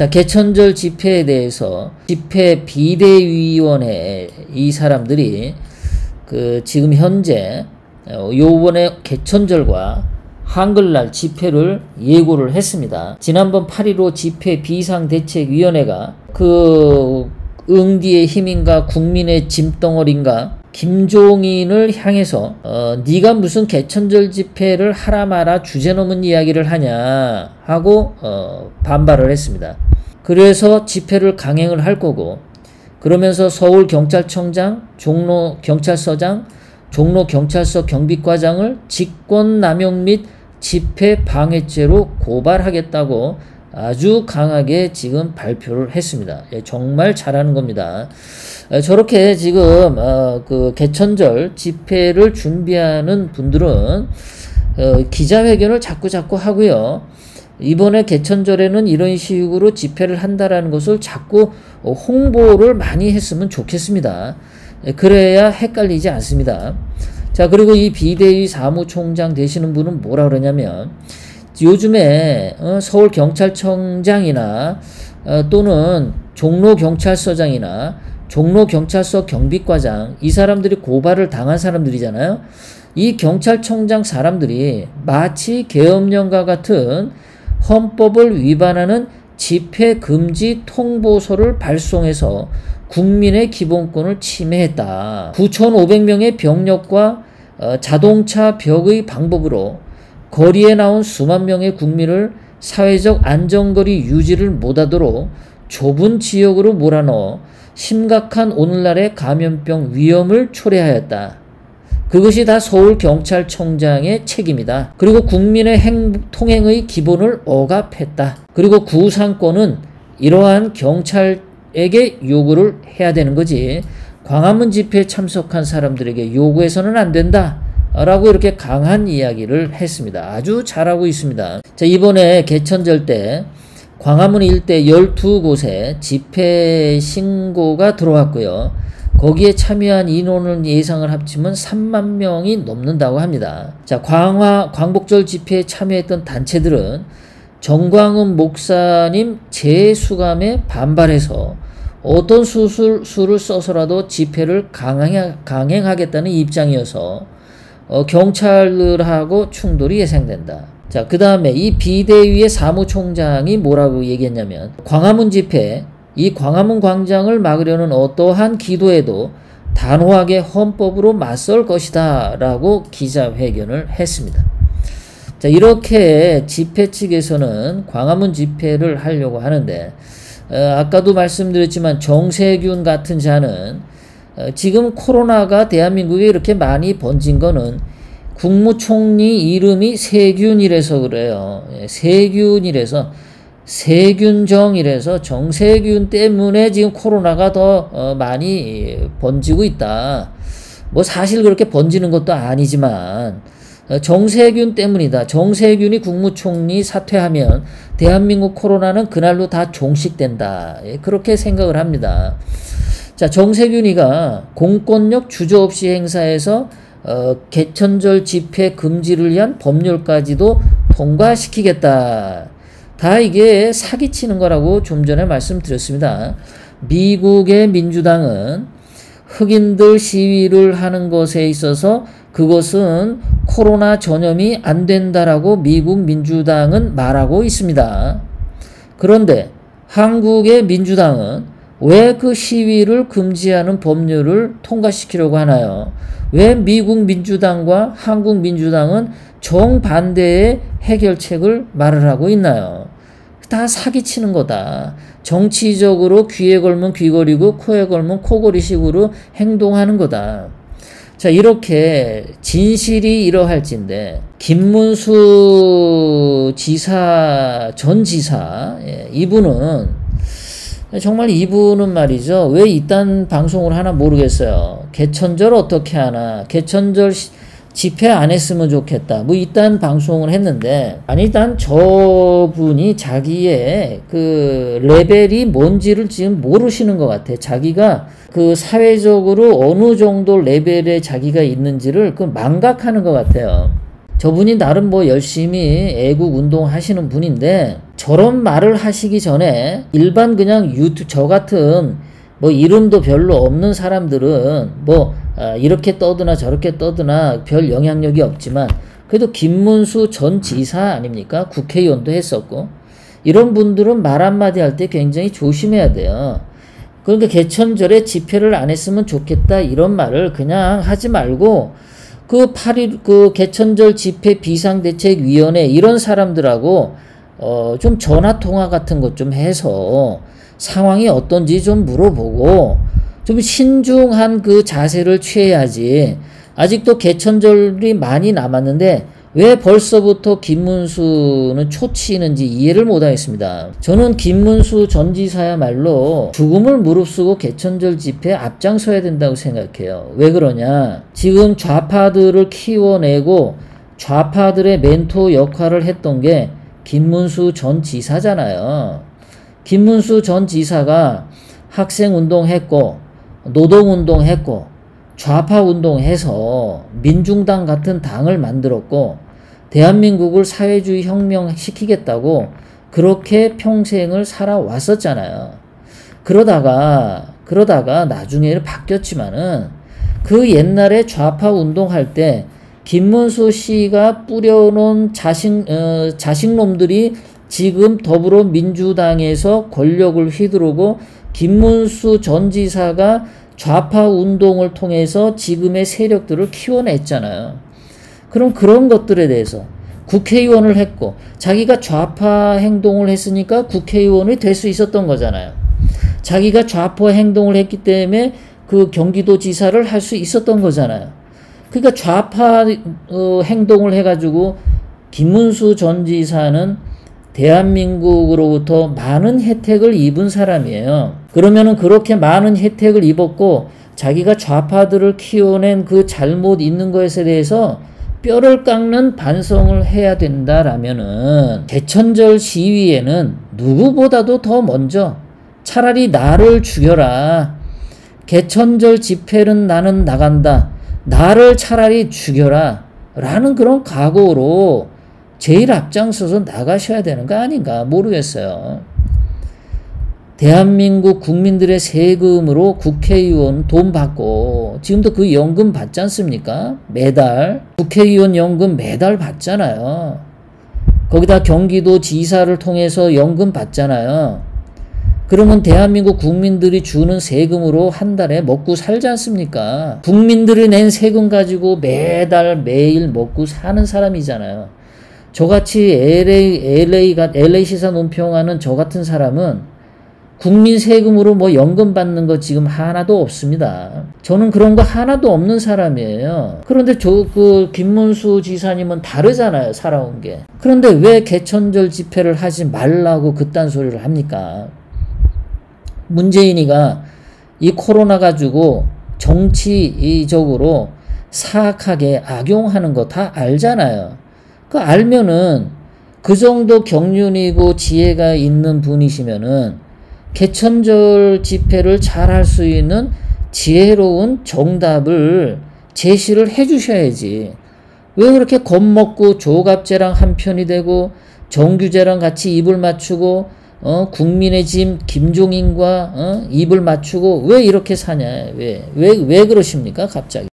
자, 개천절 집회에 대해서 집회 비대위원회 이 사람들이 지금 현재 요번에 개천절과 한글날 집회를 예고를 했습니다. 지난번 8.15 집회 비상대책위원회가 응디의 힘인가 국민의 짐덩어리인가 김종인을 향해서 네가 무슨 개천절 집회를 하라 마라 주제넘은 이야기를 하냐 하고 반발을 했습니다. 그래서 집회를 강행을 할 거고, 그러면서 서울경찰청장, 종로경찰서장, 종로경찰서 경비과장을 직권남용 및 집회방해죄로 고발하겠다고 아주 강하게 지금 발표를 했습니다. 정말 잘하는 겁니다. 저렇게 지금 개천절 집회를 준비하는 분들은 기자회견을 자꾸 하고요. 이번에 개천절에는 이런 식으로 집회를 한다라는 것을 자꾸 홍보를 많이 했으면 좋겠습니다. 그래야 헷갈리지 않습니다. 자, 그리고 이 비대위 사무총장 되시는 분은 뭐라 그러냐면, 요즘에 서울경찰청장이나 또는 종로경찰서장이나 종로경찰서 경비과장, 이 사람들이 고발을 당한 사람들이잖아요. 이 경찰청장 사람들이 마치 계엄령과 같은 헌법을 위반하는 집회금지 통보서를 발송해서 국민의 기본권을 침해했다. 9,500명의 병력과 자동차 벽의 방법으로 거리에 나온 수만 명의 국민을 사회적 안전거리 유지를 못하도록 좁은 지역으로 몰아넣어 심각한 오늘날의 감염병 위험을 초래하였다. 그것이 다 서울경찰청장의 책임이다. 그리고 국민의 통행의 기본을 억압했다. 그리고 구상권은 이러한 경찰에게 요구를 해야 되는 거지, 광화문 집회에 참석한 사람들에게 요구해서는 안 된다 라고 이렇게 강한 이야기를 했습니다. 아주 잘하고 있습니다. 자, 이번에 개천절 때 광화문 일대 12곳에 집회 신고가 들어왔고요. 거기에 참여한 인원을 예상을 합치면 3만 명이 넘는다고 합니다. 자, 광복절 집회에 참여했던 단체들은 정광훈 목사님 재수감에 반발해서 어떤 수를 써서라도 집회를 강행하겠다는 입장이어서 경찰들하고 충돌이 예상된다. 자, 그 다음에 이 비대위의 사무총장이 뭐라고 얘기했냐면, 광화문 집회, 이 광화문 광장을 막으려는 어떠한 기도에도 단호하게 헌법으로 맞설 것이다 라고 기자회견을 했습니다. 자, 이렇게 집회 측에서는 광화문 집회를 하려고 하는데, 아까도 말씀드렸지만 정세균 같은 자는 지금 코로나가 대한민국에 이렇게 많이 번진 거는 국무총리 이름이 세균이라서 그래요. 세균이라서, 세균정이라서 정세균 때문에 지금 코로나가 더 많이 번지고 있다. 뭐 사실 그렇게 번지는 것도 아니지만 정세균 때문이다. 정세균이 국무총리 사퇴하면 대한민국 코로나는 그날로 다 종식된다. 그렇게 생각을 합니다. 자, 정세균이가 공권력 주저없이 행사해서 개천절 집회 금지를 위한 법률까지도 통과시키겠다. 다 이게 사기치는 거라고 좀 전에 말씀드렸습니다. 미국의 민주당은 흑인들 시위를 하는 것에 있어서 그것은 코로나 전염이 안 된다라고 미국 민주당은 말하고 있습니다. 그런데 한국의 민주당은 왜 그 시위를 금지하는 법률을 통과시키려고 하나요? 왜 미국 민주당과 한국 민주당은 정반대의 해결책을 말을 하고 있나요? 다 사기치는 거다. 정치적으로 귀에 걸면 귀걸이고 코에 걸면 코걸이식으로 행동하는 거다. 자, 이렇게 진실이 이러할진데 김문수 지사, 전 지사, 이분은 정말 이분은 말이죠. 왜 이딴 방송을 하나 모르겠어요. 개천절 어떻게 하나, 개천절 집회 안 했으면 좋겠다. 뭐 이딴 방송을 했는데, 아니 일단 저분이 자기의 레벨이 뭔지를 지금 모르시는 것 같아. 자기가 사회적으로 어느 정도 레벨에 자기가 있는지를 망각하는 것 같아요. 저분이 나름 뭐 열심히 애국 운동 하시는 분인데, 저런 말을 하시기 전에 일반 그냥 저 같은 뭐 이름도 별로 없는 사람들은 뭐 이렇게 떠드나 저렇게 떠드나 별 영향력이 없지만 그래도 김문수 전 지사 아닙니까? 국회의원도 했었고 이런 분들은 말 한마디 할 때 굉장히 조심해야 돼요. 그러니까 개천절에 집회를 안 했으면 좋겠다 이런 말을 그냥 하지 말고 그 8.1 그 개천절 집회 비상대책위원회 이런 사람들하고 좀 전화 통화 같은 것 좀 해서 상황이 어떤지 좀 물어보고 좀 신중한 그 자세를 취해야지. 아직도 개천절이 많이 남았는데 왜 벌써부터 김문수는 초치는지 이해를 못하겠습니다. 저는 김문수 전 지사야말로 죽음을 무릅쓰고 개천절 집회에 앞장서야 된다고 생각해요. 왜 그러냐? 지금 좌파들을 키워내고 좌파들의 멘토 역할을 했던 게 김문수 전 지사잖아요. 김문수 전 지사가 학생운동했고 노동운동했고 좌파운동해서 민중당 같은 당을 만들었고 대한민국을 사회주의 혁명시키겠다고 그렇게 평생을 살아왔었잖아요. 그러다가 나중에 바뀌었지만은 그 옛날에 좌파운동할 때 김문수 씨가 뿌려놓은 자식놈들이 지금 더불어민주당에서 권력을 휘두르고 김문수 전 지사가 좌파 운동을 통해서 지금의 세력들을 키워냈잖아요. 그럼 그런 것들에 대해서 국회의원을 했고 자기가 좌파 행동을 했으니까 국회의원이 될 수 있었던 거잖아요. 자기가 좌파 행동을 했기 때문에 그 경기도지사를 할 수 있었던 거잖아요. 그러니까 좌파 행동을 해가지고 김문수 전 지사는 대한민국으로부터 많은 혜택을 입은 사람이에요. 그러면은 그렇게 많은 혜택을 입었고 자기가 좌파들을 키워낸 그 잘못 있는 것에 대해서 뼈를 깎는 반성을 해야 된다라면은 개천절 시위에는 누구보다도 더 먼저 차라리 나를 죽여라. 개천절 집회는 나는 나간다. 나를 차라리 죽여라. 라는 그런 각오로 제일 앞장서서 나가셔야 되는 거 아닌가 모르겠어요. 대한민국 국민들의 세금으로 국회의원 돈 받고 지금도 그 연금 받지 않습니까? 매달 국회의원 연금 매달 받잖아요. 거기다 경기도 지사를 통해서 연금 받잖아요. 그러면 대한민국 국민들이 주는 세금으로 한 달에 먹고 살지 않습니까? 국민들이 낸 세금 가지고 매달 매일 먹고 사는 사람이잖아요. 저같이 LA 시사 논평하는 저 같은 사람은 국민 세금으로 뭐 연금 받는 거 지금 하나도 없습니다. 저는 그런 거 하나도 없는 사람이에요. 그런데 김문수 지사님은 다르잖아요, 살아온 게. 그런데 왜 개천절 집회를 하지 말라고 그딴 소리를 합니까? 문재인이가 이 코로나 가지고 정치적으로 사악하게 악용하는 거 다 알잖아요. 그 알면은 그 정도 경륜이고 지혜가 있는 분이시면은 개천절 집회를 잘 할 수 있는 지혜로운 정답을 제시를 해 주셔야지. 왜 그렇게 겁먹고 조갑제랑 한편이 되고 정규제랑 같이 입을 맞추고 국민의 짐 김종인과 입을 맞추고 왜 이렇게 사냐. 왜 그러십니까 갑자기.